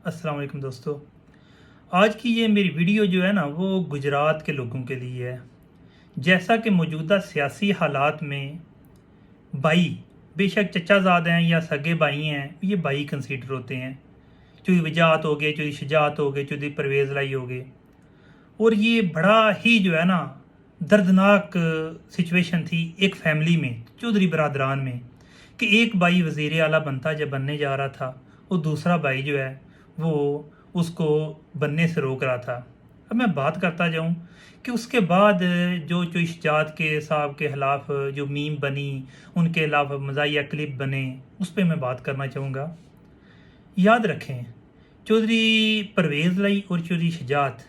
अस्सलाम वालेकुम दोस्तों। आज की ये मेरी वीडियो जो है ना वो गुजरात के लोगों के लिए है। जैसा कि मौजूदा सियासी हालात में भाई, बेशक चचाजाद हैं या सगे भाई हैं, ये भाई कंसीडर होते हैं। चौधरी वजाहत हो गए, चौधरी शुजात हो गए, चौधरी परवेज़ लाई हो गए। और ये बड़ा ही जो है ना दर्दनाक सिचुएशन थी एक फैमिली में, चौधरी बरदरान में, कि एक भाई वज़ीर आला बनता जब बनने जा रहा था, और दूसरा भाई जो है वो उसको बनने से रोक रहा था। अब मैं बात करता जाऊं कि उसके बाद जो इश्जात के साहब के ख़िलाफ़ जो मीम बनी, उनके खिलाफ मज़ाहिया क्लिप बने, उस पर मैं बात करना चाहूँगा। याद रखें, चौधरी परवेज़ लाई और चौधरी शुजात,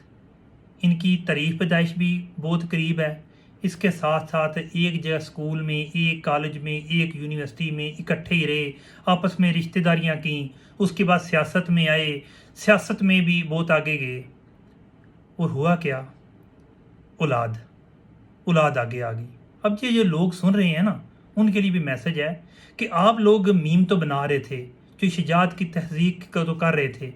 इनकी तारीख पैदाइश भी बहुत करीब है। इसके साथ साथ एक जगह स्कूल में, एक कॉलेज में, एक यूनिवर्सिटी में इकट्ठे ही रहे, आपस में रिश्तेदारियां की, उसके बाद सियासत में आए, सियासत में भी बहुत आगे गए। और हुआ क्या? औलाद औलाद आगे आ गई। अब ये जो लोग सुन रहे हैं ना, उनके लिए भी मैसेज है कि आप लोग मीम तो बना रहे थे, जो शुजात की तहजीक को तो कर रहे थे,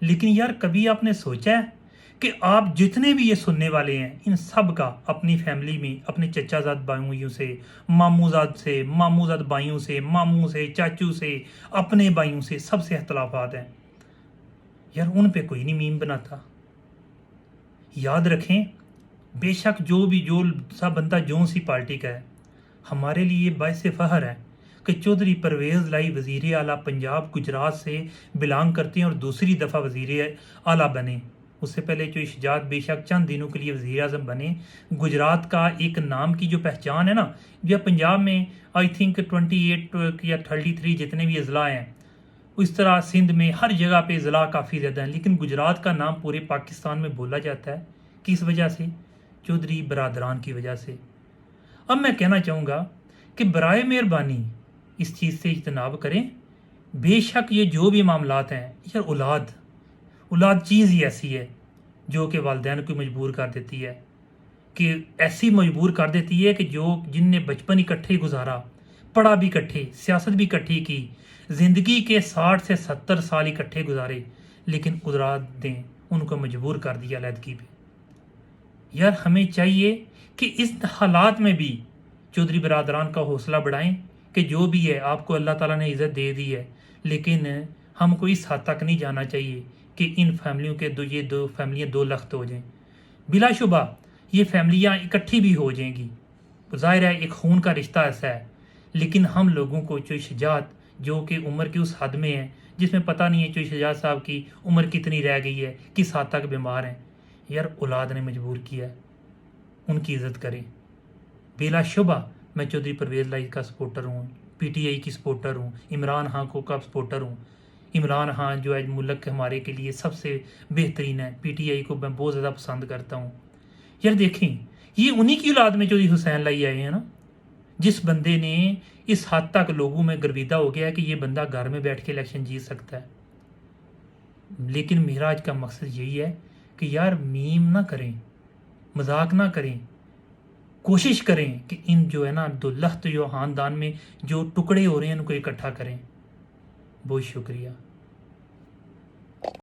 लेकिन यार कभी आपने सोचा है कि आप जितने भी ये सुनने वाले हैं, इन सब का अपनी फैमिली में अपने चचाजाद भाइयों से, मामूजाद भाइयों से, मामू से, चाचू से, अपने भाइयों से, सबसे इख्तलाफात हैं। यार उन पे कोई नहीं मीम बनाता। याद रखें, बेशक जो सा बंदा जो सी पार्टी का है, हमारे लिए बाइस फ़ख्र है कि चौधरी परवेज़ लाई वज़ीर आला पंजाब गुजरात से बिलोंग करते हैं और दूसरी दफ़ा वज़ीर आला बने। उससे पहले जो शुजात बेशक चंद दिनों के लिए वज़ीर आज़म बने। गुजरात का एक नाम की जो पहचान है ना, जो पंजाब में आई थिंक 28 या 33 जितने भी अज़ला हैं, इस तरह सिंध में हर जगह पे ज़िला काफ़ी ज़्यादा हैं, लेकिन गुजरात का नाम पूरे पाकिस्तान में बोला जाता है। किस वजह से? चौधरी बरदरान की वजह से। अब मैं कहना चाहूँगा कि बराए मेहरबानी इस चीज़ से इज्तनाब करें। बेशक ये जो भी मामलात हैं, यार औलाद चीज़ ही ऐसी है जो कि वालिदैन को मजबूर कर देती है, कि ऐसी मजबूर कर देती है कि जो जिनने बचपन इकट्ठे गुजारा, पढ़ा भी इकट्ठे, सियासत भी इकट्ठी की, ज़िंदगी के 60 से 70 साल इकट्ठे गुजारे, लेकिन औलाद ने उनको मजबूर कर दिया अलहदगी पे। यार हमें चाहिए कि इस हालात में भी चौधरी बरदरान का हौसला बढ़ाएं कि जो भी है आपको अल्लाह ताला ने इज़्ज़त दे दी है, लेकिन हमको इस हद तक नहीं जाना चाहिए कि इन फैमिलियों के ये दो फैमिलियाँ दो लख्त हो जाएं। बिलाशुबा ये फैमिलियाँ इकट्ठी भी हो जाएंगी, ज़ाहिर है एक खून का रिश्ता ऐसा है, लेकिन हम लोगों को जो शुजात जो कि उम्र की उस हद में है जिसमें पता नहीं है जो शुजात साहब की उम्र कितनी रह गई है, किस हद तक बीमार हैं, यार औलाद ने मजबूर किया है, उनकी इज़्ज़त करें। बिलाशुबा मैं चौधरी परवेज़ लाई का सपोर्टर हूँ, पीटीआई की सपोर्टर हूँ, इमरान खान को का सपोर्टर हूँ। इमरान खान जो है मुल्क हमारे के लिए सबसे बेहतरीन है, पीटीआई को मैं बहुत ज़्यादा पसंद करता हूँ। यार देखें, ये उन्हीं की औलाद में चौधरी हुसैन लाई आए हैं ना, जिस बंदे ने इस हद तक लोगों में गर्विदा हो गया है कि ये बंदा घर में बैठ के इलेक्शन जीत सकता है। लेकिन मेरा आज का मकसद यही है कि यार मीम ना करें, मजाक ना करें, कोशिश करें कि इन जो है ना दो लख्त जो ख़ानदान में जो टुकड़े हो रहे हैं उनको इकट्ठा करें। बहुत शुक्रिया।